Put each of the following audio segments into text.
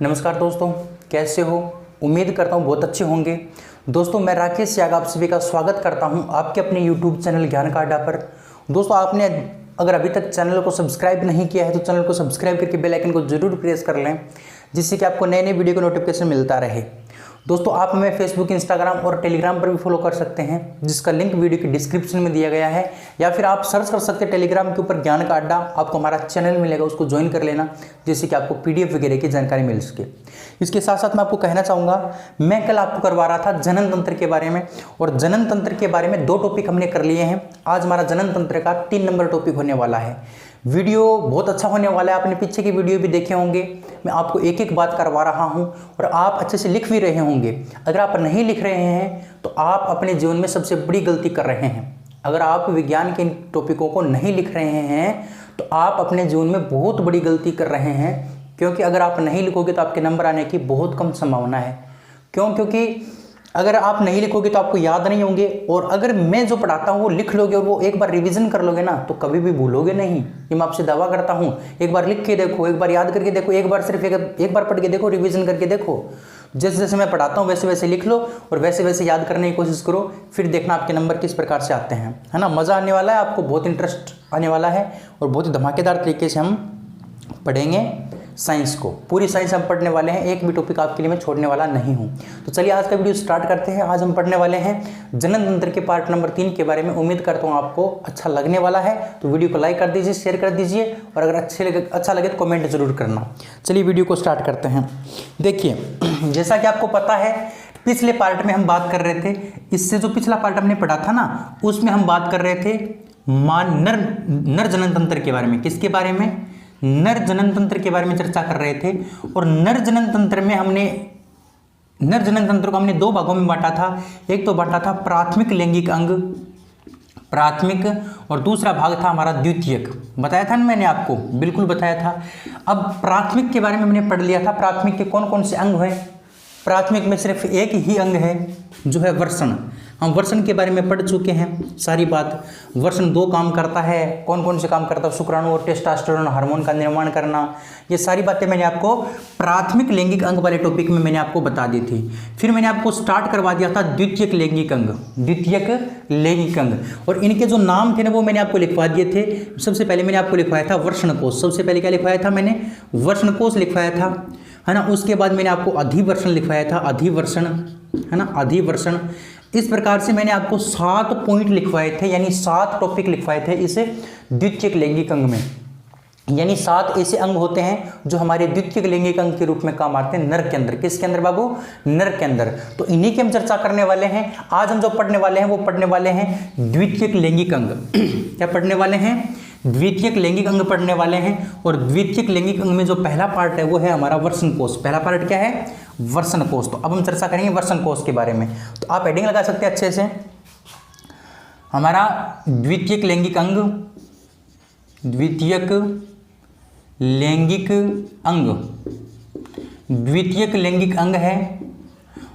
नमस्कार दोस्तों, कैसे हो? उम्मीद करता हूँ बहुत अच्छे होंगे। दोस्तों, मैं राकेश याग आप सभी का स्वागत करता हूँ आपके अपने YouTube चैनल ज्ञान का अड्डा पर। दोस्तों, आपने अगर अभी तक चैनल को सब्सक्राइब नहीं किया है तो चैनल को सब्सक्राइब करके बेल आइकन को जरूर प्रेस कर लें, जिससे कि आपको नए नए वीडियो का नोटिफिकेशन मिलता रहे। दोस्तों, आप हमें फेसबुक, इंस्टाग्राम और टेलीग्राम पर भी फॉलो कर सकते हैं, जिसका लिंक वीडियो की डिस्क्रिप्शन में दिया गया है, या फिर आप सर्च कर सकते हैं टेलीग्राम के ऊपर ज्ञान का अड्डा। आपको हमारा चैनल मिलेगा, उसको ज्वाइन कर लेना, जिससे कि आपको PDF वगैरह की जानकारी मिल सके। इसके साथ साथ मैं आपको कहना चाहूँगा, मैं कल आपको करवा रहा था जनन तंत्र के बारे में, और जनन तंत्र के बारे में 2 टॉपिक हमने कर लिए हैं। आज हमारा जनन तंत्र का 3 नंबर टॉपिक होने वाला है। वीडियो बहुत अच्छा होने वाला है। आपने पीछे की वीडियो भी देखे होंगे। मैं आपको एक एक बात करवा रहा हूं और आप अच्छे से लिख भी रहे होंगे। अगर आप नहीं लिख रहे हैं तो आप अपने जीवन में सबसे बड़ी गलती कर रहे हैं। अगर आप विज्ञान के इन टॉपिकों को नहीं लिख रहे हैं तो आप अपने जीवन में बहुत बड़ी गलती कर रहे हैं, क्योंकि अगर आप नहीं लिखोगे तो आपके नंबर आने की बहुत कम संभावना है। क्योंकि अगर आप नहीं लिखोगे तो आपको याद नहीं होंगे, और अगर मैं जो पढ़ाता हूँ वो लिख लोगे और वो एक बार रिवीजन कर लोगे ना, तो कभी भी भूलोगे नहीं। ये मैं आपसे दावा करता हूँ। एक बार लिख के देखो, एक बार याद करके देखो, एक बार सिर्फ एक बार पढ़ के देखो, रिवीजन करके देखो। जैसे जैसे मैं पढ़ाता हूँ वैसे वैसे लिख लो और वैसे वैसे याद करने की कोशिश करो, फिर देखना आपके नंबर किस प्रकार से आते हैं, है ना। मज़ा आने वाला है, आपको बहुत इंटरेस्ट आने वाला है और बहुत ही धमाकेदार तरीके से हम पढ़ेंगे साइंस को। पूरी साइंस हम पढ़ने वाले हैं, एक भी टॉपिक आपके लिए मैं छोड़ने वाला नहीं हूं। तो चलिए आज का वीडियो स्टार्ट करते हैं। आज हम पढ़ने वाले हैं जनन तंत्र के पार्ट नंबर 3 के बारे में। उम्मीद करता हूं आपको अच्छा लगने वाला है। तो वीडियो को लाइक कर दीजिए, शेयर कर दीजिए, और अगर अच्छा लगे तो कमेंट जरूर करना। चलिए वीडियो को स्टार्ट करते हैं। देखिए, जैसा कि आपको पता है, पिछले पार्ट में हम बात कर रहे थे, इससे जो पिछला पार्ट हमने पढ़ा था ना, उसमें हम बात कर रहे थे नर जनन तंत्र के बारे में। किसके बारे में? नर जनन तंत्र के बारे में चर्चा कर रहे थे। और नर जनन तंत्र को हमने 2 भागों में बांटा था। एक तो बांटा था प्राथमिक लैंगिक अंग, प्राथमिक, और दूसरा भाग था हमारा द्वितीयक। बताया था ना मैंने आपको, बिल्कुल बताया था। अब प्राथमिक के बारे में हमने पढ़ लिया था। प्राथमिक के कौन कौन से अंग हैं? प्राथमिक में सिर्फ एक ही अंग है, जो है वृषण। हम वृषण के बारे में पढ़ चुके हैं सारी बात। वृषण 2 काम करता है। कौन कौन से काम करता है? शुक्राणु और टेस्टोस्टेरोन हार्मोन का निर्माण करना। ये सारी बातें मैंने आपको प्राथमिक लैंगिक अंग वाले टॉपिक में मैंने आपको बता दी थी। फिर मैंने आपको स्टार्ट करवा दिया था द्वितीयक लैंगिक अंग, द्वितीयक लैंगिक अंग, और इनके जो नाम थे ना वो मैंने आपको लिखवा दिए थे। सबसे पहले मैंने आपको लिखवाया था वृषण कोष। सबसे पहले क्या लिखवाया था मैंने? वृषण कोष लिखवाया था, है ना। उसके बाद मैंने आपको अधिवृषण लिखवाया था, अधिवृषण, है ना, अधिवृषण। इस प्रकार से मैंने आपको 7 पॉइंट लिखवाए थे, यानी 7 टॉपिक लिखवाए थे इस द्वितीयक लैंगिक अंग में। यानी 7 ऐसे अंग होते हैं जो हमारे द्वितीयक लैंगिक अंग के रूप में काम आते हैं नर के अंदर। किसके अंदर बाबू? नर के अंदर। तो इन्हीं की हम चर्चा करने वाले हैं। आज हम जो पढ़ने वाले हैं वो पढ़ने वाले हैं द्वितीयक लैंगिक अंग। क्या पढ़ने वाले हैं? द्वितीयक लैंगिक अंग पढ़ने वाले हैं। और द्वितीयक लैंगिक अंग में जो पहला पार्ट है वो है हमारा वृषण कोष। पहला पार्ट क्या है? वृषण कोष। तो अब हम चर्चा करेंगे वृषण कोष के बारे में। तो आप हेडिंग लगा सकते हैं अच्छे से, हमारा द्वितीयक लैंगिक अंग, द्वितीयक लैंगिक अंग, द्वितीयक लैंगिक अंग है।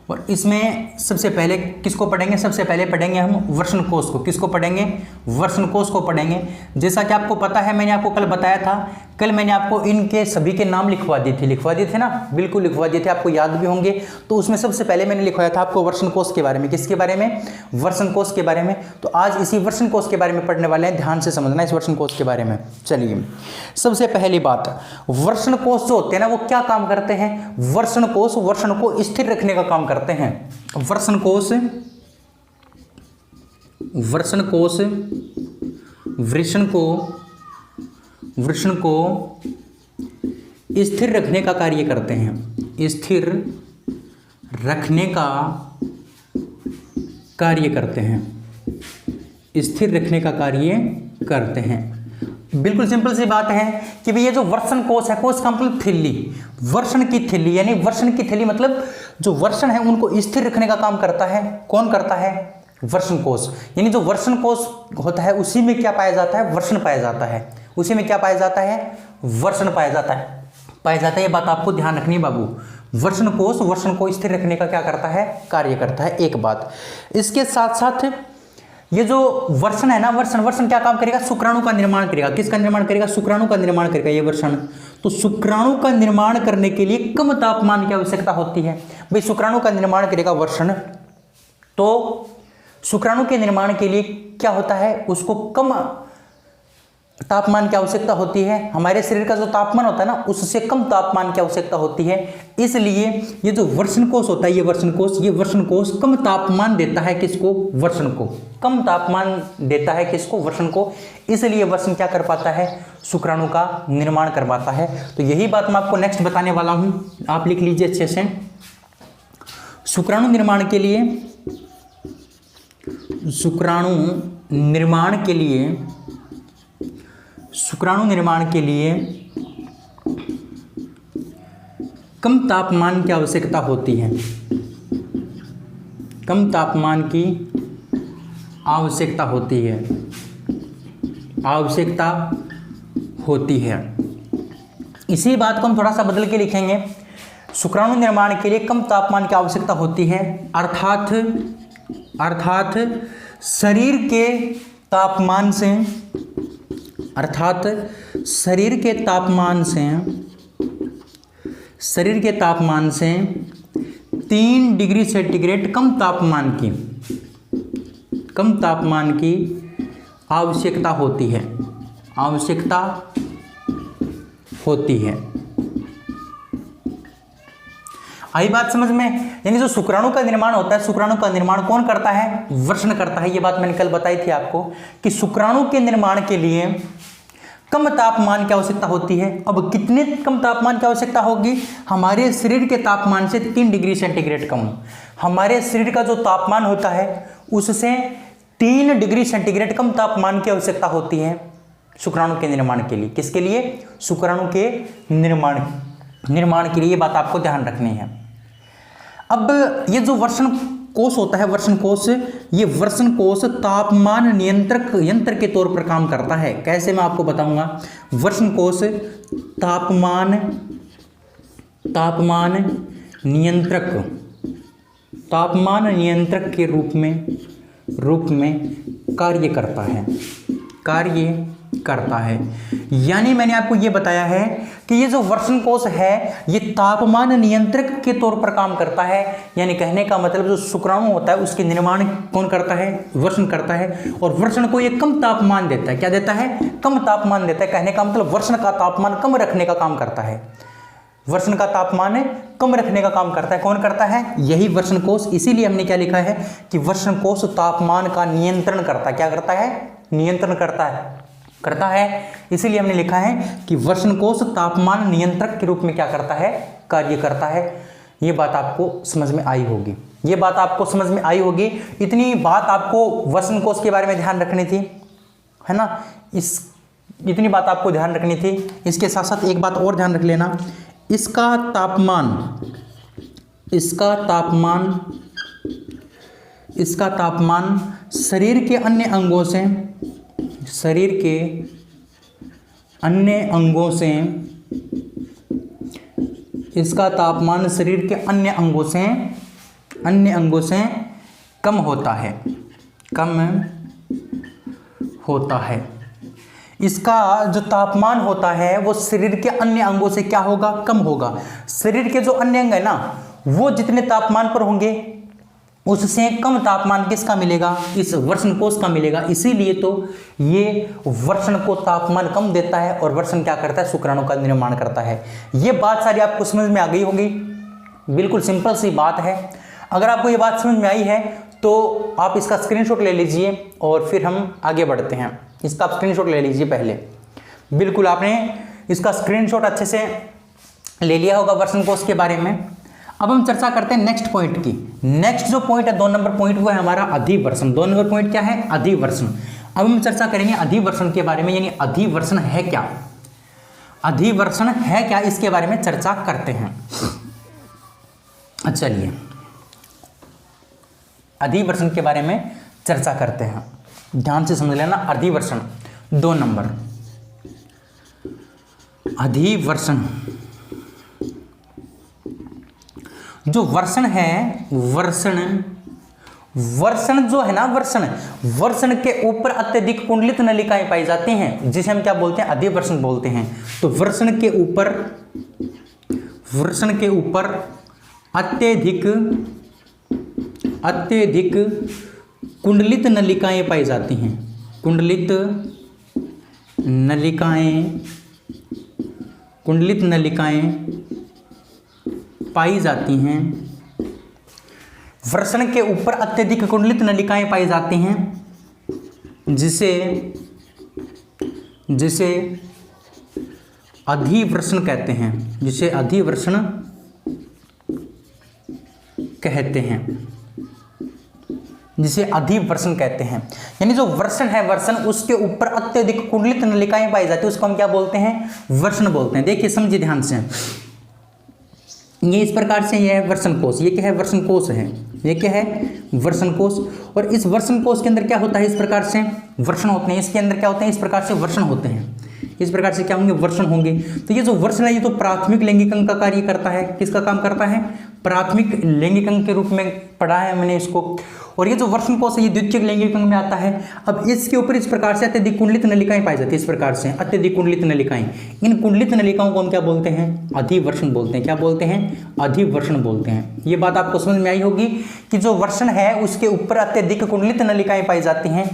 और इसमें सबसे पहले किसको पढ़ेंगे? सबसे पहले पढ़ेंगे हम वृषण कोष को। किसको पढ़ेंगे? वृषण कोष को पढ़ेंगे। जैसा कि आपको पता है, मैंने आपको कल बताया था, कल मैंने आपको इनके सभी के नाम लिखवा दिए थे ना, बिल्कुल लिखवा दिए थे, आपको याद भी होंगे। तो उसमें सबसे पहले मैंने लिखवाया था आपको वृषण कोष के बारे में। किसके बारे में? वृषण कोष के बारे में। तो आज इसी वृषण कोष के बारे में पढ़ने वाले हैं। ध्यान से समझना इस वृषण कोष के बारे में। चलिए, सबसे पहली बात, वृषण कोष जो होते हैं ना वो क्या काम करते हैं? वृषण कोष वृषण को स्थिर रखने का काम करते हैं। वृषण कोष वृषण को स्थिर रखने का कार्य करते हैं। स्थिर रखने का कार्य करते हैं। स्थिर रखने का कार्य करते हैं। बिल्कुल सिंपल सी बात है कि भैया जो वृषण कोष है, कोष का मतलब थैली, वृषण की थैली, यानी वृषण की थैली मतलब जो वृषण है उनको स्थिर रखने का काम करता है। कौन करता है? वृषण कोष। यानी जो वृषण कोष होता है उसी में क्या पाया जाता है? वृषण पाया जाता है। उसी में क्या पाया जाता है? वृषण पाया जाता है। ये बात आपको ध्यान रखनी है बाबू। वृषण कोष वृषण को स्थिर रखने का क्या करता है? कार्य करता है। एक बात। इसके साथ साथ ये जो वर्षण है ना, वर्षण क्या काम करेगा, शुक्राणु का निर्माण करेगा। किसका निर्माण करेगा, शुक्राणु का निर्माण करेगा ये वर्षण। तो शुक्राणु का निर्माण करने के लिए कम तापमान की आवश्यकता होती है। भाई शुक्राणु का निर्माण करेगा वर्षण, तो शुक्राणु के निर्माण के लिए क्या होता है, उसको कम तापमान की आवश्यकता होती है। हमारे शरीर का जो तापमान होता है ना, उससे कम तापमान की आवश्यकता होती है। इसलिए ये जो वर्षण कोश होता है, ये वर्षण कोश कम तापमान देता है किसको, वर्षण को। कम तापमान देता है किसको, वर्षण को। इसलिए वर्षण क्या कर पाता है, शुक्राणु का निर्माण कर पाता है। तो यही बात मैं आपको नेक्स्ट बताने वाला हूं, आप लिख लीजिए अच्छे से। शुक्राणु निर्माण के लिए कम तापमान की आवश्यकता होती है। कम तापमान की आवश्यकता होती है। इसी बात को हम थोड़ा सा बदल के लिखेंगे। शुक्राणु निर्माण के लिए कम तापमान की आवश्यकता होती है, अर्थात शरीर के तापमान से 3 डिग्री सेंटीग्रेड कम तापमान की आवश्यकता होती है। आई बात समझ में। यानी जो शुक्राणु का निर्माण होता है, शुक्राणु का निर्माण कौन करता है, वर्षण करता है। ये बात मैंने कल बताई थी आपको कि शुक्राणु के निर्माण के लिए कम तापमान की आवश्यकता होती है। अब कितने कम तापमान की आवश्यकता होगी, हमारे शरीर के तापमान से 3 डिग्री सेंटीग्रेड कम। हमारे शरीर का जो तापमान होता है उससे 3 डिग्री सेंटीग्रेड कम तापमान की आवश्यकता होती है शुक्राणु के निर्माण के लिए। किसके लिए, शुक्राणु के निर्माण के लिए। ये बात आपको ध्यान रखनी है। अब ये जो वर्षण कोश होता है, ये वर्षण कोश तापमान नियंत्रक यंत्र के तौर पर काम करता है। कैसे, मैं आपको बताऊंगा। वर्षण कोश तापमान नियंत्रक के रूप में कार्य करता है। यानी मैंने आपको यह बताया है कि ये जो वर्षण कोश है ये तापमान नियंत्रक के तौर पर काम करता है। यानी कहने का मतलब जो शुक्राणु होता है उसके निर्माण कौन करता है, वर्षण करता है। और वर्षण को ये कम तापमान देता है। क्या देता है, कम तापमान देता है। कहने का मतलब वर्षण का तापमान कम रखने का काम करता है। वर्षण का तापमान कम रखने का काम करता है। कौन करता है, यही वर्षण कोश। इसीलिए हमने क्या लिखा है कि वर्षण कोश तापमान का नियंत्रण करता है। क्या करता है, नियंत्रण करता है। इसीलिए हमने लिखा है कि वर्षण कोश तापमान नियंत्रक के रूप में क्या करता है, कार्य करता है। ये बात आपको समझ में आई होगी। इतनी बात आपको वर्षण कोश के बारे में ध्यान रखनी थी, है ना। इतनी बात आपको ध्यान रखनी थी। इसके साथ साथ एक बात और ध्यान रख लेना, इसका तापमान शरीर के अन्य अंगों से इसका तापमान शरीर के अन्य अंगों से कम होता है। इसका जो तापमान होता है वो शरीर के अन्य अंगों से क्या होगा, कम होगा। शरीर के जो अन्य अंग है ना, वो जितने तापमान पर होंगे उससे कम तापमान किसका मिलेगा, इस वर्षण कोश का मिलेगा। इसीलिए तो ये वर्षण को तापमान कम देता है और वर्षण क्या करता है, शुक्राणु का निर्माण करता है। ये बात सारी आपको समझ में आ गई होगी। बिल्कुल सिंपल सी बात है। अगर आपको ये बात समझ में आई है तो आप इसका स्क्रीनशॉट ले लीजिए और फिर हम आगे बढ़ते हैं। इसका आप स्क्रीनशॉट ले लीजिए पहले। बिल्कुल आपने इसका स्क्रीनशॉट अच्छे से ले लिया होगा वर्षण कोश के बारे में। अब हम चर्चा करते हैं नेक्स्ट पॉइंट की। नेक्स्ट जो पॉइंट है 2 नंबर पॉइंट वो है हमारा अधिवर्षण। 2 नंबर पॉइंट क्या है, अधिवर्षण। अब हम चर्चा करेंगे अधिवर्षण के बारे में, यानी अधिवर्षण है क्या, अधिवर्षण है क्या, इसके बारे में चर्चा करते हैं। चलिए अधिवर्षण के बारे में चर्चा करते हैं, ध्यान से समझ लेना। अधिवर्षण 2 नंबर, अधिवर्षण जो वर्षण है, वर्षण जो है ना, वर्षण के ऊपर अत्यधिक कुंडलित नलिकाएं पाई जाती हैं, जिसे हम क्या बोलते हैं, अधिवर्षण बोलते हैं। तो वर्षण के ऊपर अत्यधिक कुंडलित नलिकाएं पाई जाती हैं, कुंडलित नलिकाएं पाई जाती हैं। वर्षण के ऊपर अत्यधिक कुंडलित नलिकाएं पाई जाती हैं, जिसे अधिवर्षण कहते हैं, जिसे अधिवर्षण कहते हैं। यानी जो वर्षण है, वर्षण उसके ऊपर अत्यधिक कुंडलित नलिकाएं पाई जाती है, उसको हम क्या बोलते हैं, वर्षण बोलते हैं। देखिए समझिए ध्यान से, ये इस प्रकार से ये है वर्षण कोश, ये क्या है, वर्षण कोश है, ये क्या है, वर्षण कोश। और इस वर्षण कोश के अंदर क्या होता है, इस प्रकार से वर्षण होते हैं, इसके अंदर क्या होते हैं, इस प्रकार से वर्षण होते हैं, इस प्रकार से क्या होंगे, वर्षण होंगे। तो ये जो वर्षण है, ये तो प्राथमिक लैंगिक अंग का कार्य करता है। किसका काम करता है, प्राथमिक लैंगिक अंग के रूप में पढ़ा है मैंने इसको। और ये जो वर्षण कोश है, ये द्वितीयक लैंगिक अंग में आता है। अब इसके ऊपर इस प्रकार से अत्यधिक कुंडलित नलिकाएं पाई जाती है, इस प्रकार से अत्यधिक कुंडलित नलिकाएं। इन कुंडलित नलिकाओं को हम क्या बोलते हैं, अधिवर्षण बोलते हैं। क्या बोलते हैं, अधिवर्षण बोलते हैं। ये बात आपको समझ में आई होगी कि जो वर्षण है उसके ऊपर अत्यधिक कुंडलित नलिकाएं पाई जाती हैं,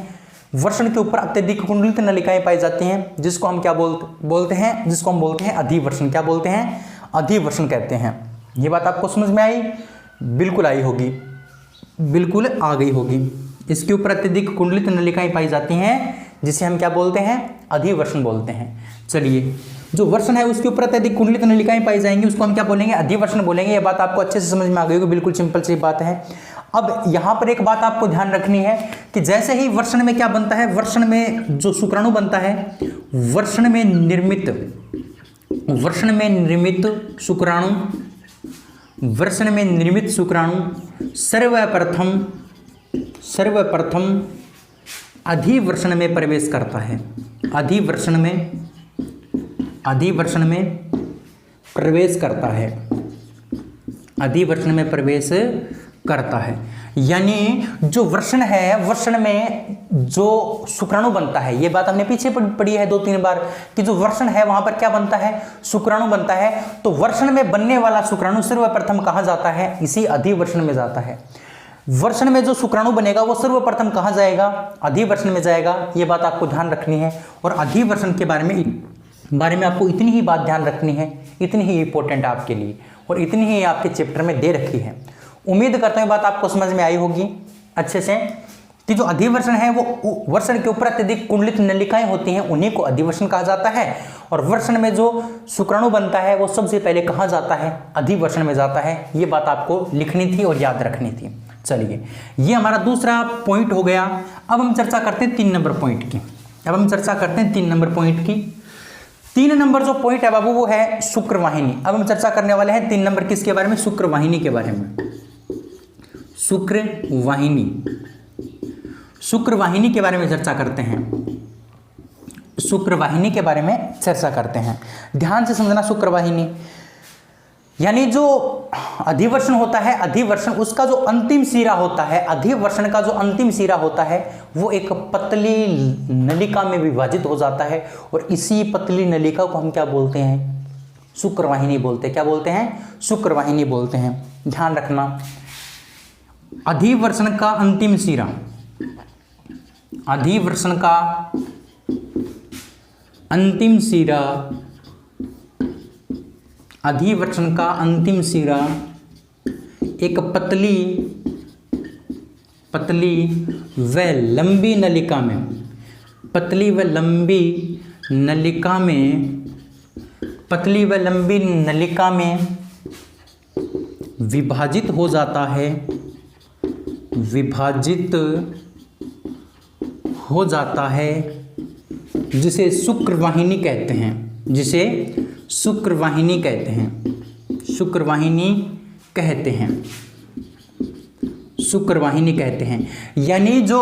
वर्षण के ऊपर अत्यधिक कुंडलित नलिकाएं पाई जाती हैं, जिसको हम क्या बोलते हैं, जिसको हम बोलते हैं अधिवर्षण। क्या बोलते हैं, अधिवर्षण कहते हैं। ये बात आपको समझ में आई, बिल्कुल आई होगी, बिल्कुल आ गई होगी। इसके ऊपर अत्यधिक कुंडलित नलिकाएं पाई जाती हैं, जिसे हम क्या बोलते हैं, अधिवर्षण बोलते हैं। चलिए, जो वर्षण है उसके ऊपर अत्यधिक कुंडलित नलिकाएं पाई जाएंगी, उसको हम क्या बोलेंगे, अधिवर्षण बोलेंगे। ये बात आपको अच्छे से समझ में आ गई होगी, बिल्कुल सिंपल सी बात है। अब यहाँ पर एक बात आपको ध्यान रखनी है कि जैसे ही वर्षण में क्या बनता है, वर्षण में जो शुक्राणु बनता है, वर्षण में निर्मित शुक्राणु सर्वप्रथम अधिवर्षण में प्रवेश करता है, अधिवर्षण में प्रवेश करता है। यानी जो वर्षण है, वर्षण में जो शुक्राणु बनता है, ये बात हमने पीछे पढ़ी है 2-3 बार कि जो वर्षण है वहां पर क्या बनता है, शुक्राणु बनता है। तो वर्षण में बनने वाला शुक्राणु सर्वप्रथम कहां जाता है, इसी अधिवर्षण में जाता है। वर्षण में जो शुक्राणु बनेगा वो सर्वप्रथम कहां जाएगा, अधिवर्षण में जाएगा। ये बात आपको ध्यान रखनी है। और अधिवर्षण के बारे में आपको इतनी ही बात ध्यान रखनी है, इतनी ही इंपॉर्टेंट आपके लिए, और इतनी ही आपके चैप्टर में दे रखी है। उम्मीद करता हूँ बात आपको समझ में आई होगी अच्छे से, कि जो अधिवर्षण है वो वर्षण के ऊपर अत्यधिक कुंडलित नलिकाएं होती हैं, उन्हीं को अधिवर्षण कहा जाता है। और वर्षण में जो शुक्राणु बनता है वो सबसे पहले कहाँ जाता है, अधिवर्षण में जाता है। ये बात आपको लिखनी थी और याद रखनी थी। चलिए, ये हमारा दूसरा पॉइंट हो गया। अब हम चर्चा करते हैं 3 नंबर पॉइंट की। 3 नंबर जो पॉइंट है बाबू वो है शुक्रवाहिनी। अब हम चर्चा करने वाले हैं 3 नंबर किसके बारे में, शुक्रवाहिनी के बारे में। शुक्रवाहिनी के बारे में चर्चा करते हैं। ध्यान से समझना, शुक्रवाहिनी यानी जो अधिवर्षण होता है, अधिवर्षण उसका जो अंतिम सिरा होता है, अधिवर्षण का जो अंतिम सिरा होता है वो एक पतली नलिका में विभाजित हो जाता है। और इसी पतली नलिका को हम क्या बोलते हैं, शुक्रवाहिनी बोलते हैं। क्या बोलते हैं, शुक्रवाहिनी बोलते हैं। ध्यान रखना, अधिवर्षण का अंतिम सिरा, अधिवर्षण का अंतिम सिरा एक पतली व लंबी नलिका में विभाजित हो जाता है, जिसे शुक्रवाहिनी कहते हैं। यानी जो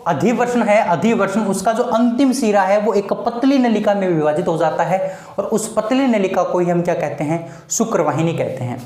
अधिवर्षण है, अधिवर्षण उसका जो अंतिम सिरा है वो एक पतली नलिका में विभाजित हो जाता है, और उस पतली नलिका को ही हम क्या कहते हैं, शुक्रवाहिनी कहते हैं।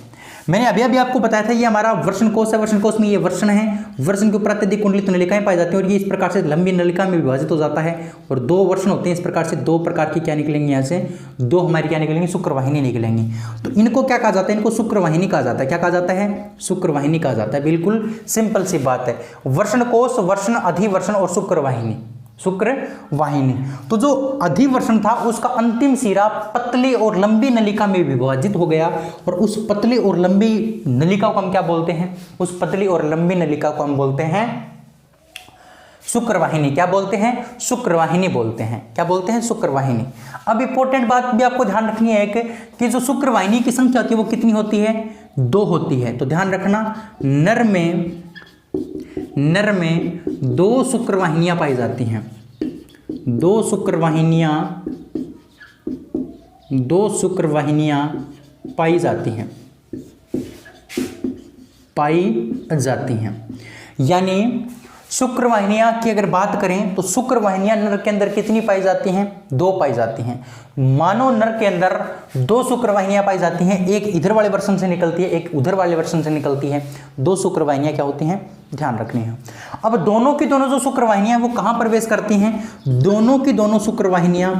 मैंने अभी अभी आपको बताया था ये हमारा वर्षण कोश है, वर्षण कोश में ये वर्षण है, वर्षण के ऊपर अत्यधिक कुंडलित नलिकाएं पाई जाती हैं और ये इस प्रकार से लंबी नलिका में विभाजित हो जाता है और दो वर्षण होते हैं इस प्रकार से, दो प्रकार की क्या निकलेंगे यहाँ से, दो हमारी क्या निकलेंगी, शुक्रवाहिनी निकलेंगी। तो इनको क्या कहा जाता है, इनको शुक्रवाहिनी कहा जाता है। क्या कहा जाता है, शुक्रवाहिनी कहा जाता है। बिल्कुल सिंपल सी बात है, वर्षण कोश, वर्षण, अधिवर्षण और शुक्रवाहिनी, शुक्रवाहिनी। तो जो अधिवर्षण था उसका अंतिम सिरा पतली और लंबी नलिका में विभाजित हो गया और उस पतली और लंबी नलिका को हम क्या बोलते हैं, उस पतली और लंबी नलिका को हम बोलते हैं शुक्रवाहिनी। क्या बोलते हैं, शुक्रवाहिनी बोलते हैं। क्या बोलते हैं, शुक्रवाहिनी। अब इंपॉर्टेंट बात भी आपको ध्यान रखनी है कि जो शुक्रवाहिनी की संख्या होती है वो कितनी होती है, 2 होती है। तो ध्यान रखना, नर में 2 शुक्रवाहिनियां पाई जाती हैं, 2 शुक्रवाहिनियां पाई जाती हैं। यानी शुक्रवाहिनियां की अगर बात करें तो शुक्रवाहिनियां नर के अंदर कितनी पाई जाती हैं, 2 पाई जाती हैं। मानो नर के अंदर 2 शुक्रवाहिनियां पाई जाती हैं, एक इधर वाले वर्षण से निकलती है, एक उधर वाले वर्षण से निकलती है। 2 शुक्रवाहिनियां क्या होती हैं, ध्यान रखनी है। अब दोनों की दोनों जो शुक्रवाहिनियां वो कहां प्रवेश करती हैं, दोनों की दोनों शुक्रवाहिनियां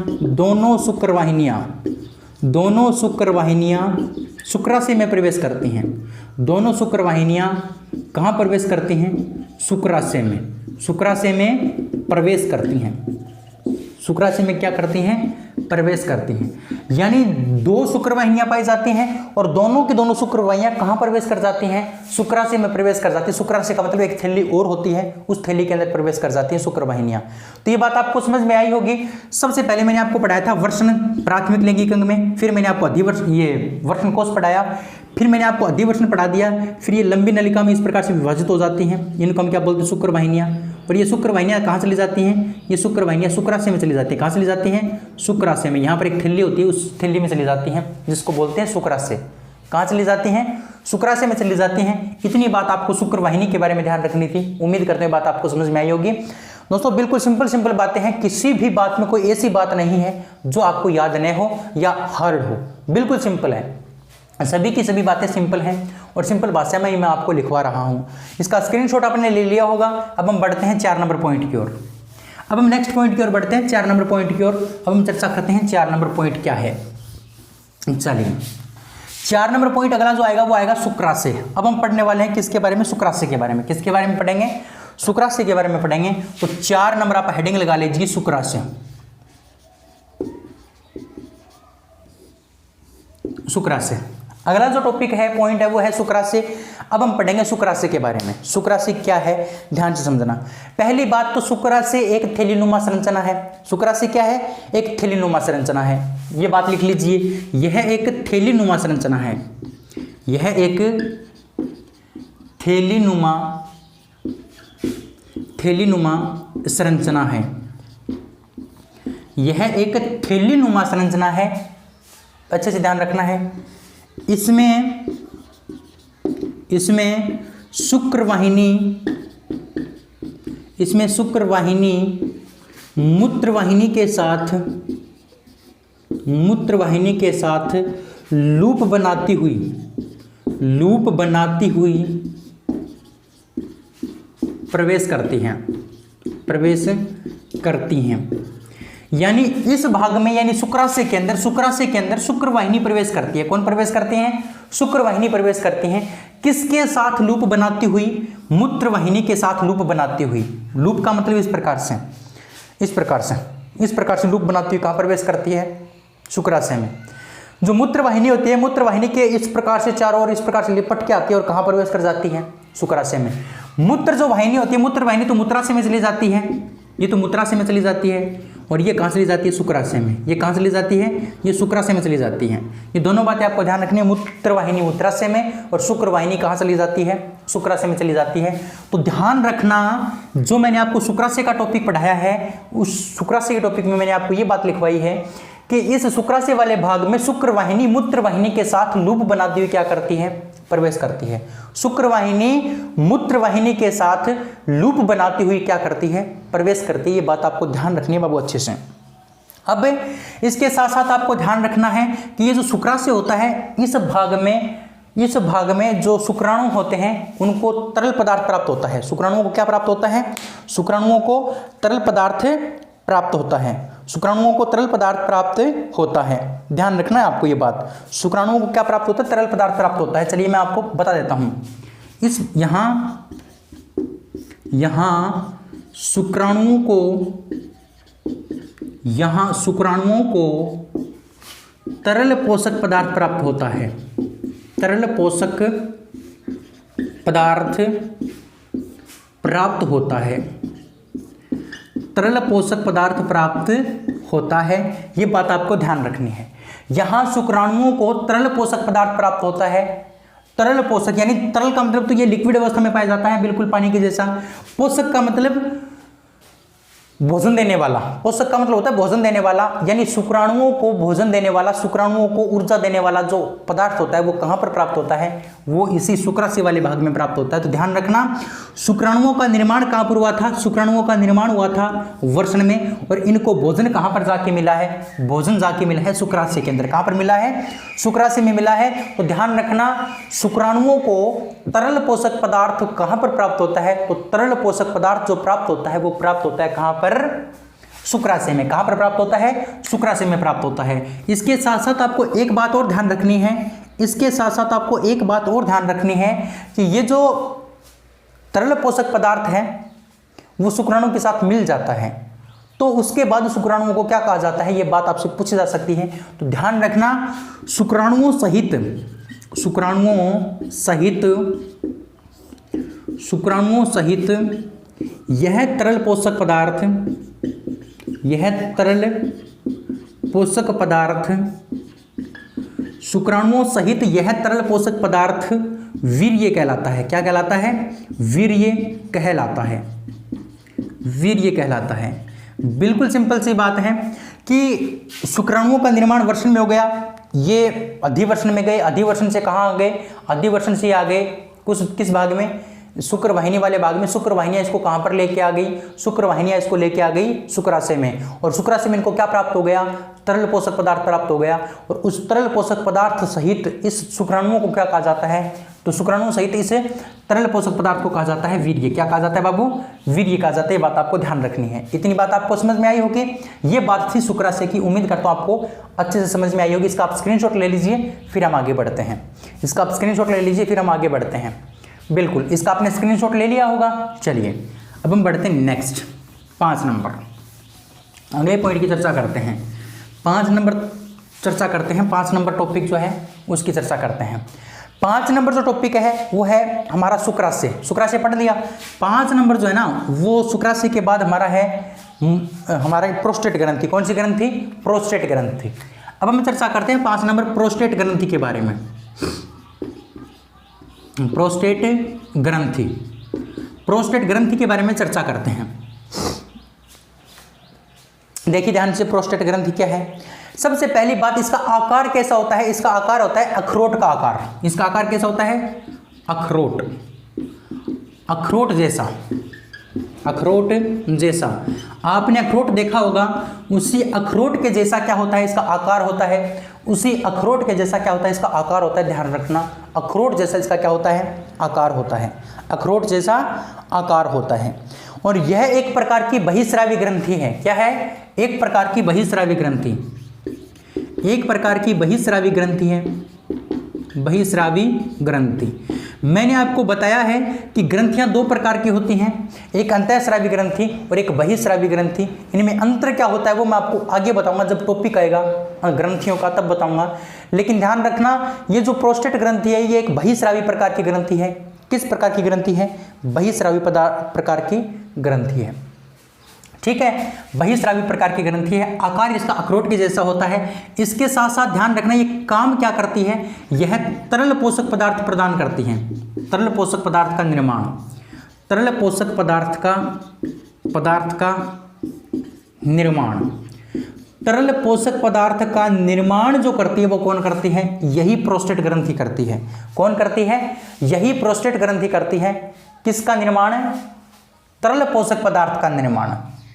शुक्राशय में प्रवेश करती हैं। दोनों शुक्रवाहिनियां कहां प्रवेश करती हैं, शुक्राशय में प्रवेश करती हैं। शुक्राशय में क्या करती हैं, प्रवेश करती हैं। यानी 2 शुक्रवाहिनियां पाई जाती हैं और दोनों की दोनों शुक्रवाहिनियां कहां प्रवेश कर जाती हैं, शुक्राशय में प्रवेश कर जाती है। शुक्राशय का मतलब एक थैली और होती है, उस थैली के अंदर प्रवेश कर जाती है शुक्रवाहिनियां। तो ये बात आपको समझ में आई होगी। सबसे पहले मैंने आपको पढ़ाया था वर्षण प्राथमिक लैंगिक अंग में, फिर मैंने आपको वर्षण कोश पढ़ाया, फिर मैंने आपको अधिवर्षण पढ़ा दिया। फिर ये लंबी नलिका में इस प्रकार से विभाजित हो जाती हैं, इनको हम क्या बोलते हैं, शुक्रवाहिनियां। और ये शुक्रवाहिनियां कहाँ चली जाती हैं, ये शुक्रवाहिनियां शुक्राशय में चली जाती हैं। कहाँ चली जाती हैं, शुक्राशय में। यहाँ पर एक थैली होती है, उस थैली में चली जाती हैं, जिसको बोलते हैं शुक्राशय। कहाँ चली जाती हैं, शुक्राशय में चली जाती हैं। इतनी बात आपको शुक्रवाहिनी के बारे में ध्यान रखनी थी। उम्मीद करते हैं बात आपको समझ में आई होगी। दोस्तों बिल्कुल सिंपल बातें हैं, किसी भी बात में कोई ऐसी बात नहीं है जो आपको याद न हो या हार्ड हो। बिल्कुल सिंपल है, सभी की सभी बातें सिंपल हैं और सिंपल भाषा में ही मैं आपको लिखवा रहा हूं। इसका स्क्रीनशॉट आपने ले लिया होगा। अब हम बढ़ते हैं 4 नंबर पॉइंट की ओर। अब हम नेक्स्ट पॉइंट की ओर बढ़ते हैं, 4 नंबर पॉइंट की ओर। अब हम चर्चा करते हैं 4 नंबर पॉइंट क्या है। चलिए 4 नंबर पॉइंट अगला जो आएगा वो आएगा शुक्राशय। अब हम पढ़ने वाले हैं किसके बारे में, शुक्राशय के बारे में। किसके बारे में पढ़ेंगे, शुक्राशय के बारे में पढ़ेंगे। तो 4 नंबर आप हेडिंग लगा लीजिए, शुक्राशय। शुक्राशय अगला जो टॉपिक है, पॉइंट है, वो है शुक्राशय। अब हम पढ़ेंगे शुक्राशय के बारे में। शुक्राशय क्या है, ध्यान से समझना। पहली बात तो शुक्राशय एक थैलीनुमा संरचना है। शुक्राशय क्या है, एक थैलीनुमा संरचना है। ये बात लिख लीजिए, यह एक थैलीनुमा संरचना है। यह एक थैलीनुमा संरचना है। यह एक थैलीनुमा संरचना है। अच्छे से ध्यान रखना है। इसमें शुक्रवाहिनी मूत्रवाहिनी के साथ लूप बनाती हुई प्रवेश करती हैं। यानी इस भाग में, यानी शुक्राशय के अंदर शुक्रवाहिनी प्रवेश करती है। कौन प्रवेश करते हैं, शुक्रवाहिनी प्रवेश करती हैं। किसके साथ लूप बनाती हुई, मूत्रवाहिनी के साथ लूप बनाती हुई। लूप का मतलब इस प्रकार से लूप बनाती हुई कहां प्रवेश करती है, शुक्राशय में। जो मूत्रवाहिनी होती है, मूत्रवाहिनी के इस प्रकार से चारों ओर इस प्रकार से लिपट के आती है और कहां प्रवेश कर जाती है, शुक्राशय में। मूत्र जो वाहिनी होती है, मूत्रवाहिनी तो मूत्राशय में चली जाती है, ये तो मूत्राशय में चली जाती है। और ये कहाँ चली जाती है, शुक्राशय में। ये कहाँ चली जाती है, ये शुक्राशय में चली जाती है। ये दोनों बातें आपको ध्यान रखनी है। मूत्रवाहिनी मूत्राशय में और शुक्रवाहिनी कहाँ चली जाती है, शुक्राशय में चली जाती है। तो ध्यान रखना, जो मैंने आपको शुक्राशय का टॉपिक पढ़ाया है, उस शुक्राशय के टॉपिक में मैंने आपको ये बात लिखवाई है कि इस शुक्राशय वाले भाग में शुक्रवाहिनी मूत्रवाहिनी के साथ लूप बनाती हुई क्या करती है, प्रवेश करती है। शुक्रवाहिनी मूत्रवाहिनी के साथ लूप बनाती हुई क्या करती है, प्रवेश करती है। ये बात आपको ध्यान रखनी है बाबू अच्छे से। अब इसके साथ साथ आपको ध्यान रखना है कि ये जो शुक्राशय होता है, इस भाग में इस भाग में जो शुक्राणु होते हैं उनको तरल पदार्थ प्राप्त होता है। शुक्राणुओं को क्या प्राप्त होता है? शुक्राणुओं को तरल पदार्थ प्राप्त होता है। शुक्राणुओं को तरल पदार्थ प्राप्त होता है, ध्यान रखना है आपको ये बात। शुक्राणुओं को क्या प्राप्त होता है? तरल पदार्थ प्राप्त होता है। चलिए मैं आपको बता देता हूं। इस शुक्राणुओं को तरल पोषक पदार्थ प्राप्त होता है। तरल पोषक पदार्थ प्राप्त होता है। तरल पोषक पदार्थ प्राप्त होता है, ये बात आपको ध्यान रखनी है। यहां शुक्राणुओं को तरल पोषक पदार्थ प्राप्त होता है। तरल पोषक यानी तरल का मतलब तो ये लिक्विड अवस्था में पाया जाता है, बिल्कुल पानी के जैसा। पोषक का मतलब भोजन देने वाला। पोषक का मतलब होता है भोजन देने वाला, यानी शुक्राणुओं को भोजन देने वाला, शुक्राणुओं को ऊर्जा देने वाला जो पदार्थ होता है वो कहां पर प्राप्त होता है? वो इसी शुक्राशय वाले भाग में प्राप्त होता है। तो ध्यान रखना, शुक्राणुओं का निर्माण कहां पर हुआ था? शुक्राणुओं का निर्माण हुआ था वृषण में, और इनको भोजन कहां पर जाके मिला है? भोजन जाके मिला है शुक्राशय के अंदर। कहां पर मिला है? शुक्राशय में मिला है। तो ध्यान रखना, शुक्राणुओं को तरल पोषक पदार्थ कहां पर प्राप्त होता है? तो तरल पोषक पदार्थ जो प्राप्त होता है वो प्राप्त होता है कहां पर? शुक्राशय में। कहां पर प्राप्त होता है? शुक्राशय में प्राप्त होता है। इसके साथ साथ आपको एक बात और ध्यान रखनी है, कि ये जो तरल पोषक पदार्थ है वो शुक्राणु के साथ मिल जाता है, तो उसके बाद शुक्राणुओं को क्या कहा जाता है? ये बात आपसे पूछी जा सकती है। तो ध्यान रखना, शुक्राणुओं सहित यह तरल पोषक पदार्थ शुक्राणुओं सहित यह तरल पोषक पदार्थ वीर्य कहलाता है। क्या कहलाता है? वीर्य कहलाता है। बिल्कुल सिंपल सी बात है कि शुक्राणुओं का निर्माण वृषण में हो गया, ये अधिवृषण में गए, अधिवृषण से कहाँ आ गए? अधिवृषण से आ गए किस भाग में? शुक्रवाहिनी वाले भाग में। शुक्रवाहिनियां इसको कहां पर लेके आ गई? शुक्रवाहिनियां इसको लेके आ गई शुक्राशय में, और शुक्राशय में इनको क्या प्राप्त हो गया? तरल पोषक पदार्थ प्राप्त हो गया। और उस तरल पोषक पदार्थ सहित इस शुक्राणुओं को क्या कहा जाता है? तो शुक्राणु सहित इस तरल पोषक पदार्थ को कहा जाता है वीर्य। क्या कहा जाता है बाबू? वीर्य कहा जाता है। ये बात आपको ध्यान रखनी है। इतनी बात आपको समझ में आई होगी। ये बात थी शुक्राशय की, उम्मीद करता हूं आपको अच्छे से समझ में आई होगी। इसका आप स्क्रीनशॉट ले लीजिए, फिर हम आगे बढ़ते हैं। बिल्कुल, इसका आपने स्क्रीनशॉट ले लिया होगा। चलिए अब हम बढ़ते हैं नेक्स्ट 5 नंबर, अगले पॉइंट की चर्चा करते हैं। 5 नंबर टॉपिक जो है उसकी चर्चा करते हैं। 5 नंबर जो टॉपिक है वो है हमारा शुक्राशय पढ़ लिया। 5 नंबर जो है ना वो शुक्राशय के बाद हमारा है हमारा प्रोस्टेट ग्रंथि। कौन सी ग्रंथि? प्रोस्टेट ग्रंथि। अब हम चर्चा करते हैं 5 नंबर प्रोस्टेट ग्रंथि के बारे में। प्रोस्टेट ग्रंथि के बारे में चर्चा करते हैं। देखिए ध्यान से, प्रोस्टेट ग्रंथि क्या है? सबसे पहली बात, इसका आकार कैसा होता है? इसका आकार होता है अखरोट का आकार। इसका आकार कैसा होता है? अखरोट जैसा। आपने अखरोट देखा होगा, उसी अखरोट के जैसा क्या होता है? इसका आकार होता है। उसी अखरोट के जैसा क्या होता है? इसका आकार होता है। ध्यान रखना, अखरोट जैसा इसका क्या होता है? आकार होता है। अखरोट जैसा आकार होता है। और यह एक प्रकार की बहिस्रावी ग्रंथि है। क्या है? एक प्रकार की बहिस्रावी ग्रंथि है। बहिस्रावी ग्रंथि। मैंने आपको बताया है कि ग्रंथियां 2 प्रकार की होती हैं, एक अंतःस्रावी ग्रंथि और एक बहिस्रावी ग्रंथि। इनमें अंतर क्या होता है वो मैं आपको आगे बताऊंगा, जब टॉपिक आएगा ग्रंथियों का तब बताऊंगा। लेकिन ध्यान रखना, ये जो प्रोस्टेट ग्रंथि है ये एक बहिस्रावी प्रकार की ग्रंथि है। किस प्रकार की ग्रंथि है? बहिस्रावी प्रकार की ग्रंथि है। ठीक है, बहिस्रावी प्रकार की ग्रंथि है। आकार इसका अखरोट के जैसा होता है। इसके साथ साथ ध्यान रखना, ये काम क्या करती है? यह तरल पोषक पदार्थ प्रदान करती है। तरल पोषक पदार्थ का निर्माण, तरल पोषक पदार्थ का निर्माण, तरल पोषक पदार्थ का निर्माण जो करती है वो कौन करती है? यही प्रोस्टेट ग्रंथि करती है। कौन करती है? यही प्रोस्टेट ग्रंथि करती है। किसका निर्माण है? तरल पोषक पदार्थ का निर्माण।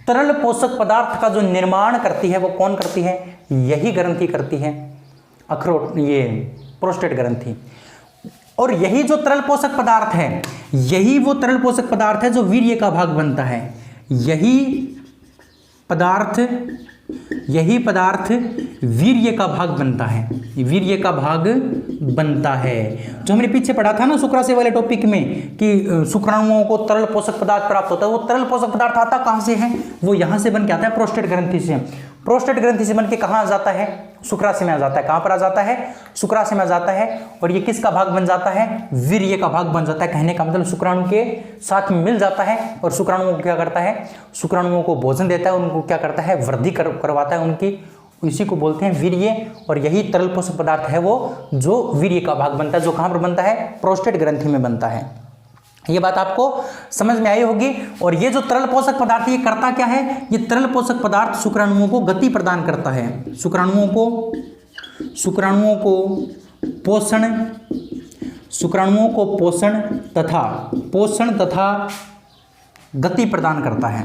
तरल पोषक पदार्थ का जो निर्माण करती है वो कौन करती है? यही ग्रंथि करती है, अखरोट, ये प्रोस्टेट ग्रंथि। और यही जो तरल पोषक पदार्थ है, यही वो तरल पोषक पदार्थ है जो वीर्य का भाग बनता है। यही पदार्थ वीर्य का भाग बनता है, वीर्य का भाग बनता है। जो हमने पीछे पढ़ा था ना शुक्राशय वाले टॉपिक में कि शुक्राणुओं को तरल पोषक पदार्थ प्राप्त होता है, वो तरल पोषक पदार्थ आता कहाँ से है? वो यहाँ से बन के आता है प्रोस्टेट ग्रंथि से। प्रोस्टेट ग्रंथि से बन के कहाँ आ जाता है? शुक्राशय में आ जाता है। कहाँ पर आ जाता है? शुक्राशय में आ जाता है। और ये किसका भाग बन जाता है? वीर्य का भाग बन जाता है। कहने का मतलब शुक्राणु के साथ में मिल जाता है और शुक्राणुओं को क्या करता है? शुक्राणुओं को भोजन देता है, उनको क्या करता है? वृद्धि करवाता है उनकी, इसी को बोलते हैं वीर्य। और यही तरल पोषक पदार्थ है वो जो वीर्य का भाग बनता है, जो कहाँ पर बनता है? प्रोस्टेट ग्रंथि में बनता है। ये बात आपको समझ में आई होगी। और ये जो तरल पोषक पदार्थ ये करता क्या है? ये तरल पोषक पदार्थ शुक्राणुओं को गति प्रदान करता है, शुक्राणुओं को पोषण तथा गति प्रदान करता है,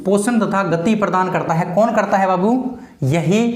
पोषण तथा गति प्रदान करता है। कौन करता है बाबू? यही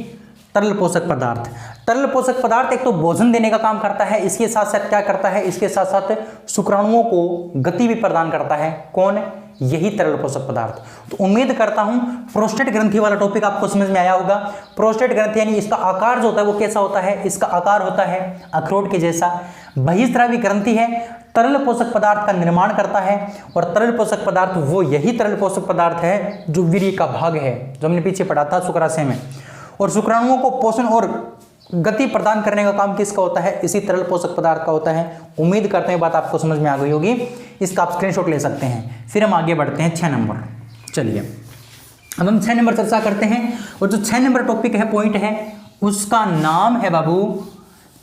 तरल पोषक पदार्थ। तरल पोषक पदार्थ एक तो भोजन देने का काम करता है, इसके साथ साथ क्या करता है? इसके साथ साथ शुक्राणुओं को गति भी प्रदान करता है। कौन? यही तरल पोषक पदार्थ। तो उम्मीद करता हूं प्रोस्टेट ग्रंथि वाला टॉपिक आपको समझ में आया होगा। प्रोस्टेट ग्रंथि यानी इसका आकार जो होता है वो कैसा होता है? इसका आकार होता है अखरोट के जैसा। बहिस्रावी ग्रंथि है, तरल पोषक पदार्थ का निर्माण करता है। और तरल पोषक पदार्थ वो यही तरल पोषक पदार्थ है जो वीर्य का भाग है, जो हमने पीछे पढ़ा था शुक्राशय में। और शुक्राणुओं को पोषण और गति प्रदान करने का काम किसका होता है? इसी तरल पोषक पदार्थ का होता है। उम्मीद करते हैं बात आपको समझ में आ गई होगी। इसका आप स्क्रीनशॉट ले सकते हैं। फिर हम आगे बढ़ते हैं 6 नंबर। चलिए अब हम 6 नंबर चर्चा करते हैं। और जो 6 नंबर टॉपिक है, पॉइंट है, उसका नाम है बाबू,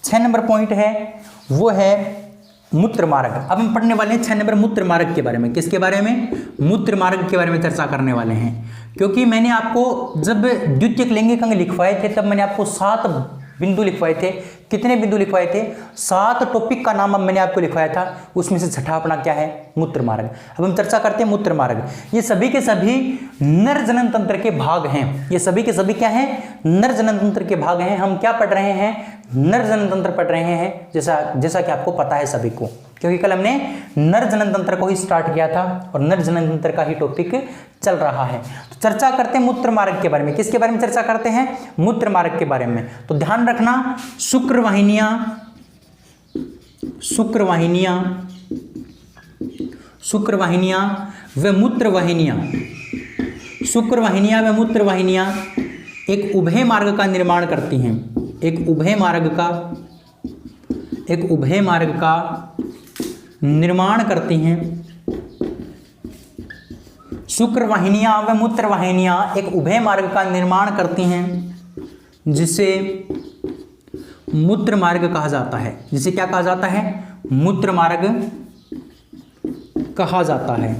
6 नंबर पॉइंट है वो है मूत्र मार्ग। अब हम पढ़ने वाले हैं 6 नंबर मूत्र मार्ग के बारे में। किसके बारे में? मूत्र मार्ग के बारे में चर्चा करने वाले हैं। क्योंकि मैंने आपको जब द्वितीयक लैंगिक अंग लिखवाए थे तब मैंने आपको 7 बिंदु लिखवाए थे। कितने बिंदु लिखवाए थे? 7 टॉपिक का नाम अब मैंने आपको लिखवाया था, उसमें से छठा अपना क्या है? मूत्र मार्ग। अब हम चर्चा करते हैं मूत्र मार्ग। ये सभी के सभी नर जनन तंत्र के भाग हैं। ये सभी के सभी क्या हैं? नर जनन तंत्र के भाग हैं। हम क्या पढ़ रहे हैं? नर जनन तंत्र पढ़ रहे हैं, जैसा कि आपको पता है सभी को, क्योंकि कल हमने नर जनन तंत्र को ही स्टार्ट किया था और नर जनन तंत्र का ही टॉपिक चल रहा है। तो चर्चा करते हैं मूत्र मार्ग के बारे में। किसके बारे में चर्चा करते हैं? मूत्र मार्ग के बारे में। तो ध्यान रखना, शुक्रवाहिनियां व मूत्रवाहिनियां एक उभय मार्ग का निर्माण करती हैं। एक उभय मार्ग का निर्माण करती हैं। शुक्रवाहिनियां व मूत्रवाहिनियां एक उभय मार्ग का निर्माण करती हैं, जिसे मूत्र मार्ग कहा जाता है। जिसे क्या कहा जाता है? मूत्र मार्ग कहा जाता है,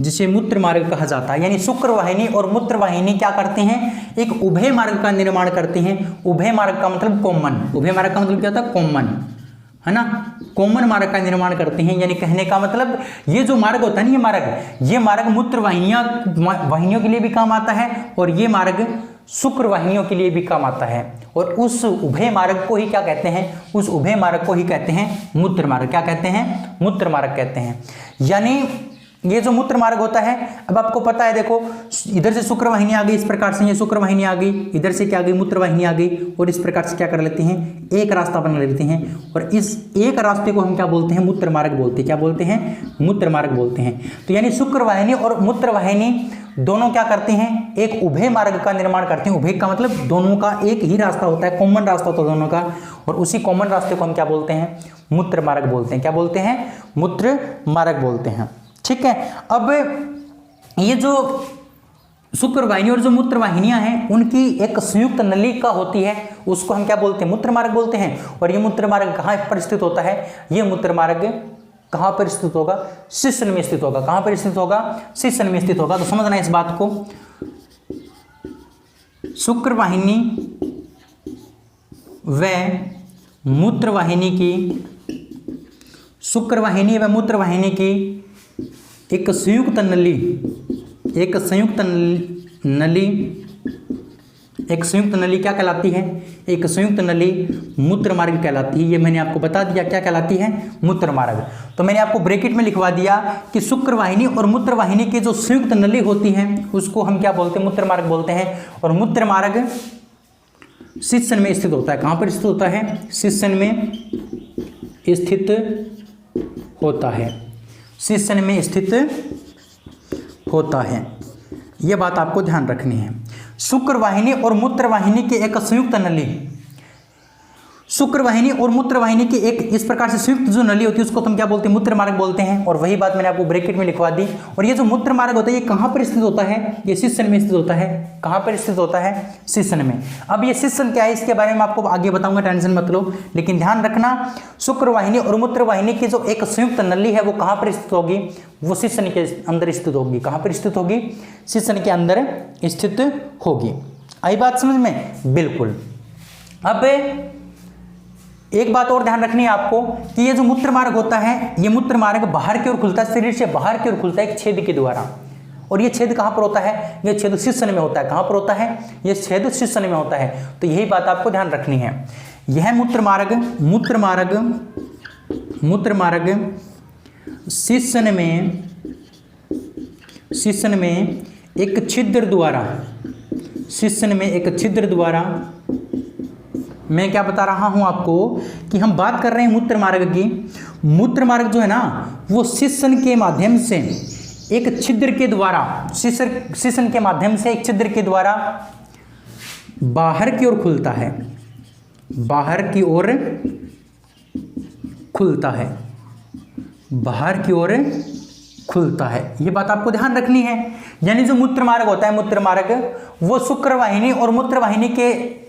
जिसे मूत्र मार्ग कहा जाता है। यानी शुक्रवाहिनी और मूत्रवाहिनी क्या करते हैं? एक उभय मार्ग का निर्माण करते हैं। उभय मार्ग का मतलब कॉमन। उभय मार्ग का मतलब क्या होता है? कॉमन, है ना? कॉमन मार्ग का निर्माण करते हैं। यानी कहने का मतलब ये जो मार्ग होता है ना, ये मार्ग मूत्र वाहिनियों के लिए भी काम आता है और ये मार्ग शुक्रवाहिनियों के लिए भी काम आता है। और उस उभय मार्ग को ही क्या कहते हैं? उस उभय मार्ग को ही कहते हैं मूत्र मार्ग। क्या कहते हैं? मूत्र मार्ग कहते हैं। यानी ये जो मूत्र मार्ग होता है, अब आपको पता है, देखो इधर से शुक्रवाहिनी आ गई, इस प्रकार से ये शुक्रवाहिनी आ गई, इधर से क्या आ गई? मूत्रवाहिनी आ गई, और इस प्रकार से क्या कर लेते हैं? एक रास्ता बना लेते हैं। और इस एक रास्ते को हम क्या बोलते हैं? मूत्र मार्ग बोलते हैं। क्या बोलते हैं? मूत्र मार्ग बोलते हैं। तो यानी शुक्रवाहिनी और मूत्रवाहिनी दोनों क्या करते हैं? एक उभय मार्ग का निर्माण करते हैं। उभय का मतलब दोनों का एक ही रास्ता होता है, कॉमन रास्ता होता है दोनों का, और उसी कॉमन रास्ते को हम क्या बोलते हैं? मूत्र मार्ग बोलते हैं। क्या बोलते हैं? मूत्र मार्ग बोलते हैं। ठीक है। अब ये जो शुक्रवाहिनी और जो मूत्रवाहिनियां हैं, उनकी एक संयुक्त नलिका होती है, उसको हम क्या बोलते हैं? मूत्र मार्ग बोलते हैं। और ये मूत्र मार्ग कहाँ पर स्थित होता है? ये मूत्र मार्ग कहाँ पर स्थित होगा? शिश्न में स्थित होगा। कहाँ पर स्थित होगा? शिश्न में स्थित होगा। तो समझना इस बात को, शुक्रवाहिनी व मूत्रवाहिनी की एक संयुक्त नली एक संयुक्त नली क्या कहलाती है? एक संयुक्त नली मूत्र मार्ग कहलाती है। ये मैंने आपको बता दिया क्या कहलाती है, मूत्र मार्ग। तो मैंने आपको ब्रैकेट में लिखवा दिया कि शुक्रवाहिनी और मूत्रवाहिनी की जो संयुक्त नली होती है उसको हम क्या बोलते हैं, मूत्र मार्ग बोलते हैं। और मूत्र मार्ग शिश्न में स्थित होता है। कहाँ पर स्थित होता है? शिश्न में स्थित होता है, शिश्न में स्थित होता है। यह बात आपको ध्यान रखनी है। शुक्रवाहिनी और मूत्रवाहिनी के एक संयुक्त नली, शुक्रवाहिनी और मूत्रवाहिनी की एक इस प्रकार से संयुक्त जो नली होती है उसको हम क्या बोलते हैं, मूत्र मार्ग बोलते हैं। और वही बात मैंने आपको ब्रैकेट में लिखवा दी। और ये जो मूत्र मार्ग होता है ये कहाँ पर स्थित होता है? ये शिश्न में स्थित होता है। कहाँ पर स्थित होता है? शिश्न में। अब ये शिश्न क्या है इसके बारे में आपको आगे बताऊंगा, टेंशन मत लो। लेकिन ध्यान रखना, शुक्रवाहिनी और मूत्रवाहिनी की जो एक संयुक्त नली है वो कहाँ पर स्थित होगी? वो शिश्न के अंदर स्थित होगी। कहाँ पर स्थित होगी? शिश्न के अंदर स्थित होगी। आई बात समझ में? बिल्कुल। अब एक बात और ध्यान रखनी है आपको कि ये जो मूत्र मार्ग होता है ये मूत्र मार्ग बाहर की ओर खुलता है, शरीर से बाहर की ओर खुलता है एक छेद के द्वारा। और ये छेद कहाँ पर होता है? ये छेद शिश्न में होता है। कहाँ पर होता है? ये छेद शिश्न में होता है। तो यही बात आपको ध्यान रखनी है। यह मूत्र मार्ग शिश्न में एक छिद्र द्वारा मैं क्या बता रहा हूं आपको कि हम बात कर रहे हैं मूत्र मार्ग की। मूत्र मार्ग जो है ना वो शिश्न के माध्यम से एक छिद्र के द्वारा, शिश्न के माध्यम से एक छिद्र के द्वारा बाहर की ओर खुलता है, बाहर की ओर खुलता है, बाहर की ओर खुलता है। ये बात आपको ध्यान रखनी है। यानी जो मूत्र मार्ग होता है, मूत्र मार्ग वो शुक्रवाहिनी और मूत्रवाहिनी के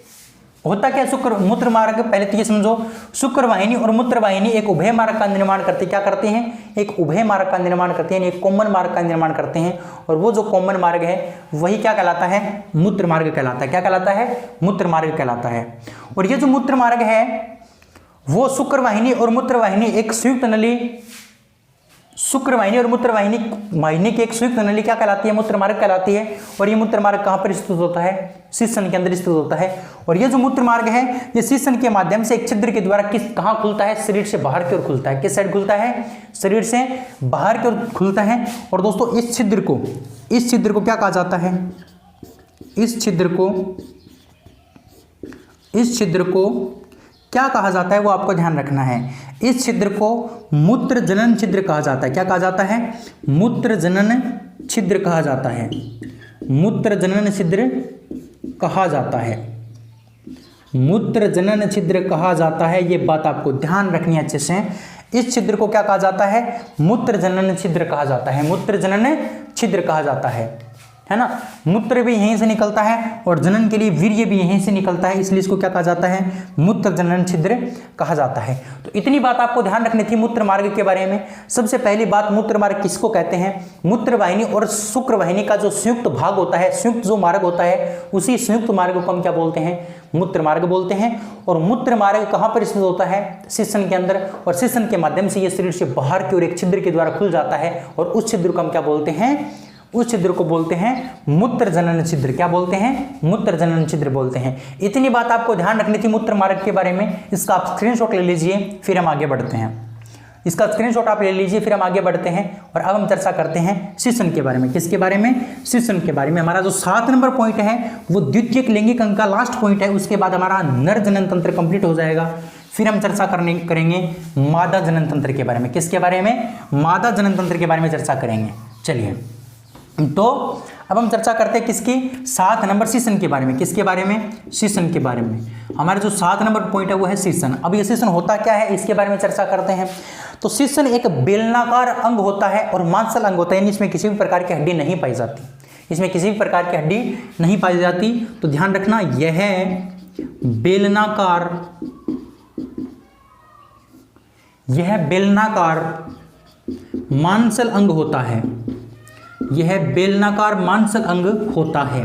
होता क्या? मूत्र मार्ग, पहले तो ये समझो, शुक्रवाहिनी और मूत्रवाहिनी एक उभय मार्ग का निर्माण करते, क्या करते हैं? एक उभय मार्ग का निर्माण करते हैं, एक कॉमन मार्ग का निर्माण करते हैं। और वो जो कॉमन मार्ग है वही क्या कहलाता है? मूत्र मार्ग कहलाता है। क्या कहलाता है? मूत्र मार्ग कहलाता है। और ये जो मूत्र मार्ग है वो शुक्रवाहिनी और मूत्रवाहिनी एक संयुक्त नली, शुक्रवाहिनी और मूत्रवाहिनी की एक संयुक्त नली क्या कहलाती है? मूत्र मार्ग कहलाती है। और ये मूत्र मार्ग कहाँ पर स्थित होता है? शिश्न के अंदर स्थित होता है। और ये जो मूत्र मार्ग है ये शिश्न के माध्यम से एक छिद्र के द्वारा कहाँ खुलता है? शरीर से बाहर की ओर खुलता है। किस साइड खुलता है? शरीर से बाहर की ओर खुलता है। और दोस्तों इस छिद्र को क्या कहा जाता है? इस छिद्र को क्या कहा जाता है वो आपको ध्यान रखना है। इस छिद्र को मूत्र जनन छिद्र कहा जाता है। क्या कहा जाता है? मूत्र जनन छिद्र कहा जाता है। मूत्र जनन छिद्र कहा जाता है। मूत्र जनन छिद्र कहा जाता है। ये बात आपको ध्यान रखनी है अच्छे से। इस छिद्र को क्या कहा जाता है? मूत्र जनन छिद्र कहा जाता है। मूत्र जनन छिद्र कहा जाता है ना। मूत्र भी यहीं से निकलता है और जनन के लिए वीर्य भी यहीं से निकलता है, इसलिए इसको क्या कहा जाता है? मूत्र जनन छिद्र कहा जाता है। तो इतनी बात आपको ध्यान रखनी थी मूत्र मार्ग के बारे में। सबसे पहली बात, मूत्र मार्ग किसको कहते हैं? मूत्रवाहिनी और शुक्रवाहिनी का जो संयुक्त भाग होता है, संयुक्त जो मार्ग होता है, उसी संयुक्त मार्ग को हम क्या बोलते हैं? मूत्र मार्ग बोलते हैं। और मूत्र मार्ग कहाँ पर स्थित होता है? शिश्न के अंदर। और शिश्न के माध्यम से ये शरीर से बाहर की ओर एक छिद्र के द्वारा खुल जाता है। और उस छिद्र को हम क्या बोलते हैं? उस छिद्र को बोलते हैं मूत्र जनन छिद्र। क्या बोलते हैं? मूत्र जनन छिद्र बोलते हैं। इतनी बात आपको ध्यान रखनी थी मूत्र मार्ग के बारे में। इसका आप स्क्रीनशॉट ले लीजिए, फिर हम आगे बढ़ते हैं। इसका स्क्रीनशॉट आप ले लीजिए, फिर हम आगे बढ़ते हैं। और अब हम चर्चा करते हैं शिश्न के बारे में। किसके बारे में? शिश्न के बारे में। हमारा जो 7 नंबर पॉइंट है वो द्वितीयक लैंगिक अंग का लास्ट पॉइंट है। उसके बाद हमारा नर जनन तंत्र कंप्लीट हो जाएगा। फिर हम चर्चा करेंगे मादा जनन तंत्र के बारे में। किसके बारे में? मादा जनन तंत्र के बारे में चर्चा करेंगे। चलिए, तो अब हम चर्चा करते हैं किसकी? 7 नंबर शिश्न के बारे में। किसके बारे में? शिश्न के बारे में। हमारा जो 7 नंबर पॉइंट है वो है शिश्न। अब ये शिश्न होता क्या है इसके बारे में चर्चा करते हैं। तो शिश्न एक बेलनाकार अंग होता है और मांसल अंग होता है, यानी इसमें किसी भी प्रकार की हड्डी नहीं पाई जाती। इसमें किसी भी प्रकार की हड्डी नहीं पाई जाती। तो ध्यान रखना, यह बेलनाकार मांसल अंग होता है। यह बेलनाकार मांसल अंग होता है।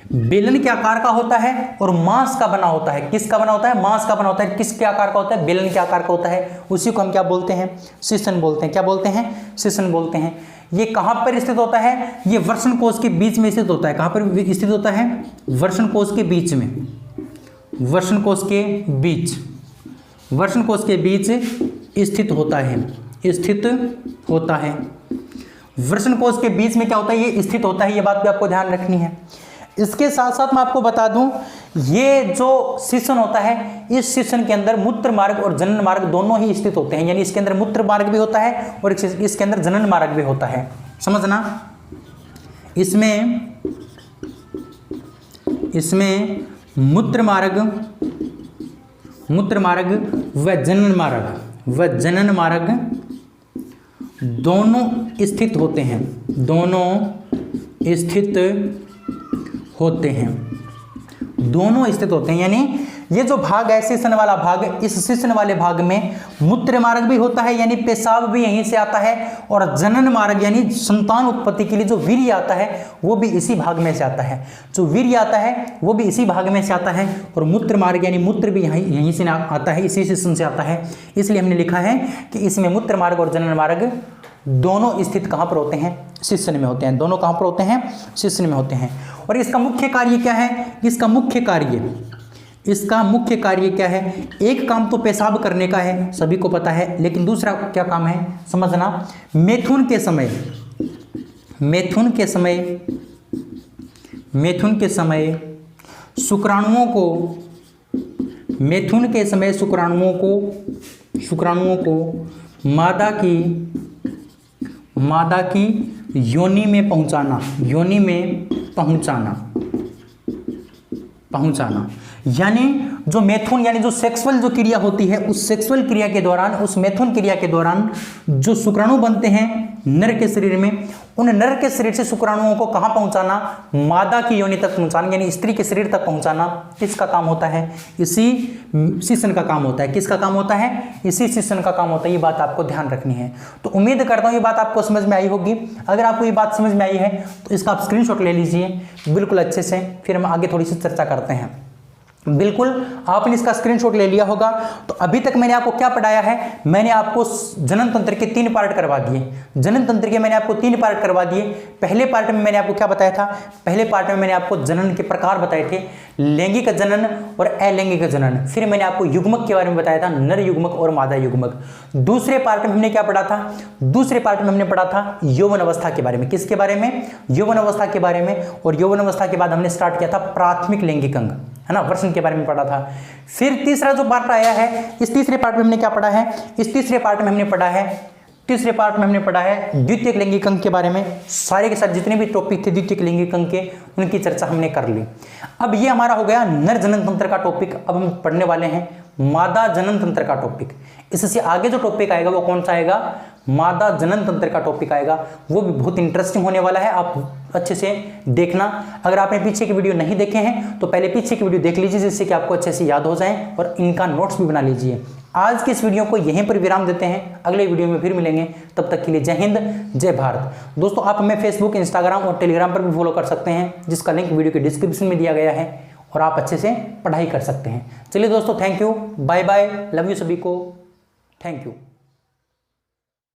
बेलन के आकार का होता है और मांस का बना होता है। किसका बना होता है? मांस का बना होता है। किसके आकार का होता है? बेलन के आकार का होता है। उसी को हम क्या बोलते हैं? शिशन बोलते हैं। क्या बोलते हैं? शिशन बोलते हैं। ये कहां पर स्थित होता है? ये वृषण कोश के बीच में स्थित होता है। कहां पर स्थित होता है? वृषण कोश के बीच में। वृषण कोश के बीच, वृषण कोश के बीच स्थित होता है। स्थित होता है। वृषण कोश के बीच में क्या होता है? ये स्थित होता है। ये बात भी आपको ध्यान रखनी है। इसके साथ साथ मैं आपको बता दूं, ये जो शिशन होता है, इस शिशन के अंदर मूत्र मार्ग और जनन मार्ग दोनों ही स्थित होते हैं। यानी इसके अंदर मूत्र मार्ग भी होता है और इसके अंदर जनन मार्ग भी होता है। समझना, इसमें मूत्र मार्ग व जनन मार्ग दोनों स्थित होते हैं। दोनों स्थित होते हैं। यानी ये जो भाग है शिशन वाला भाग, इस शिशन वाले भाग में मूत्र मार्ग भी होता है, यानी पेशाब भी यहीं से आता है, और जनन मार्ग यानी संतान उत्पत्ति के लिए जो वीर्य आता है वो भी इसी भाग में से आता है। जो वीर्य आता है वो भी इसी भाग में से आता है, और मूत्र मार्ग यानी मूत्र भी यहीं से आता है, इसी शिशन से आता है। इसलिए हमने लिखा है कि इसमें मूत्र मार्ग और जनन मार्ग दोनों स्थित कहाँ पर होते हैं? शिशन में होते हैं। दोनों कहाँ पर होते हैं? शिशन में होते हैं। और इसका मुख्य कार्य क्या है? इसका मुख्य कार्य क्या है? एक काम तो पेशाब करने का है, सभी को पता है, लेकिन दूसरा क्या काम है? समझना, मैथुन के समय शुक्राणुओं को मादा की योनि में पहुंचाना। यानी जो मैथुन यानी जो सेक्सुअल जो क्रिया होती है, उस सेक्सुअल क्रिया के दौरान, उस मैथुन क्रिया के दौरान जो शुक्राणु बनते हैं नर के शरीर में, उन नर के शरीर से शुक्राणुओं को कहां पहुंचाना? मादा की योनि तक पहुंचाना, यानी स्त्री के शरीर तक पहुंचाना। किसका काम होता है? इसी शिशन का काम होता है। किसका काम होता है? इसी शिशन का काम होता है। ये बात आपको ध्यान रखनी है। तो उम्मीद करता हूं ये बात आपको समझ में आई होगी। अगर आपको ये बात समझ में आई है तो इसका आप स्क्रीनशॉट ले लीजिए बिल्कुल अच्छे से, फिर हम आगे थोड़ी सी चर्चा करते हैं। बिल्कुल आपने इसका स्क्रीनशॉट ले लिया होगा। तो अभी तक मैंने आपको क्या पढ़ाया है? मैंने आपको जनन तंत्र के 3 पार्ट करवा दिए। जनन तंत्र के मैंने आपको 3 पार्ट करवा दिए। पहले पार्ट में मैंने आपको क्या बताया था? पहले पार्ट में मैंने आपको जनन के प्रकार बताए थे, लैंगिक जनन और अलैंगिक जनन। फिर मैंने आपको युग्मक के बारे में बताया था, नर युग्मक और मादा युग्मक। दूसरे पार्ट में हमने क्या पढ़ा था? दूसरे पार्ट में हमने पढ़ा था यौवन अवस्था के बारे में। किसके बारे में? यौवन अवस्था के बारे में। और यौवन अवस्था के बाद हमने स्टार्ट किया था प्राथमिक लैंगिक अंग, है ना, वृषण के बारे में पढ़ा था। फिर तीसरा जो पार्ट आया है, इस तीसरे पार्ट में हमने क्या पढ़ा है? इस तीसरे पार्ट में हमने पढ़ा है द्वितीयक लैंगिक अंग के बारे में। सारे के साथ जितने भी टॉपिक थे द्वितीयक लैंगिक अंग के, उनकी चर्चा हमने कर ली। अब ये हमारा हो गया नर जनन तंत्र का टॉपिक। अब हम पढ़ने वाले हैं मादा जनन तंत्र का टॉपिक। इससे आगे जो टॉपिक आएगा वो कौन सा आएगा? मादा जनन तंत्र का टॉपिक आएगा। वो भी बहुत इंटरेस्टिंग होने वाला है, आप अच्छे से देखना। अगर आपने पीछे की वीडियो नहीं देखे हैं तो पहले पीछे की वीडियो देख लीजिए, जिससे कि आपको अच्छे से याद हो जाए, और इनका नोट्स भी बना लीजिए। आज के इस वीडियो को यहीं पर विराम देते हैं, अगले वीडियो में फिर मिलेंगे। तब तक के लिए जय हिंद, जय भारत। दोस्तों आप हमें फेसबुक, इंस्टाग्राम और टेलीग्राम पर भी फॉलो कर सकते हैं, जिसका लिंक वीडियो के डिस्क्रिप्शन में दिया गया है, और आप अच्छे से पढ़ाई कर सकते हैं। चलिए दोस्तों, thank you, bye bye, love you सभी को, थैंक यू।